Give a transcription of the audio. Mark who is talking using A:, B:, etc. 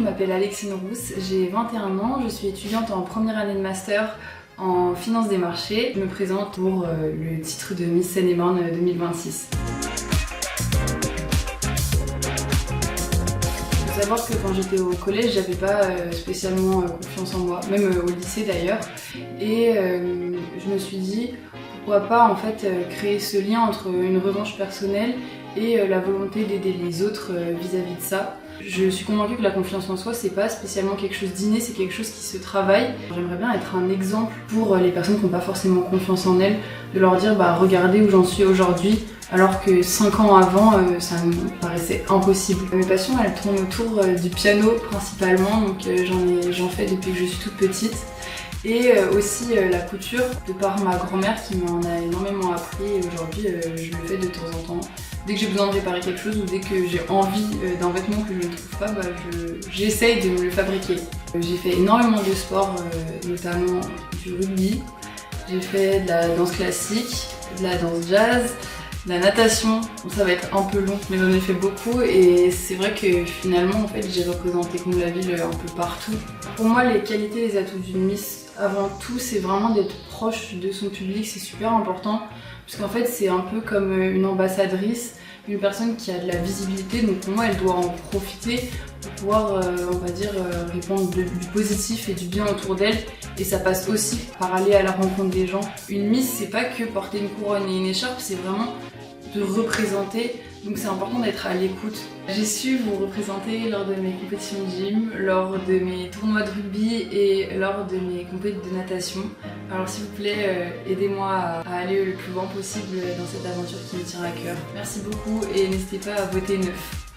A: je m'appelle Alexine Rousse, j'ai 21 ans, je suis étudiante en première année de master en finance des marchés. Je me présente pour le titre de Miss Seine-et-Marne 2026. Il faut savoir que quand j'étais au collège, j'avais pas spécialement confiance en moi, même au lycée d'ailleurs. Et je me suis dit, pourquoi pas en fait créer ce lien entre une revanche personnelle et la volonté d'aider les autres vis-à-vis de ça. Je suis convaincue que la confiance en soi, c'est pas spécialement quelque chose d'inné, c'est quelque chose qui se travaille. J'aimerais bien être un exemple pour les personnes qui n'ont pas forcément confiance en elles, de leur dire regardez où j'en suis aujourd'hui, alors que 5 ans avant, ça me paraissait impossible. Mes passions, elles tournent autour du piano principalement, donc j'en fais depuis que je suis toute petite. Et aussi la couture, de par ma grand-mère qui m'en a énormément appris, et aujourd'hui je le fais de temps en temps. Dès que j'ai besoin de réparer quelque chose ou dès que j'ai envie d'un vêtement que je ne trouve pas, j'essaye de me le fabriquer. J'ai fait énormément de sport, notamment du rugby. J'ai fait de la danse classique, de la danse jazz, de la natation. Ça va être un peu long, mais j'en ai fait beaucoup et c'est vrai que finalement en fait, j'ai représenté comme la ville un peu partout. Pour moi, les qualités et les atouts d'une Miss, avant tout, c'est vraiment d'être proche de son public, c'est super important. Parce qu'en fait, c'est un peu comme une ambassadrice, une personne qui a de la visibilité, donc pour moi, elle doit en profiter pour pouvoir, on va dire, répandre du positif et du bien autour d'elle. Et ça passe aussi par aller à la rencontre des gens. Une Miss, c'est pas que porter une couronne et une écharpe, c'est vraiment de représenter. Donc c'est important d'être à l'écoute. J'ai su vous représenter lors de mes compétitions de gym, lors de mes tournois de rugby et lors de mes compétitions de natation. Alors s'il vous plaît, aidez-moi à aller le plus loin possible dans cette aventure qui me tient à cœur. Merci beaucoup et n'hésitez pas à voter 9.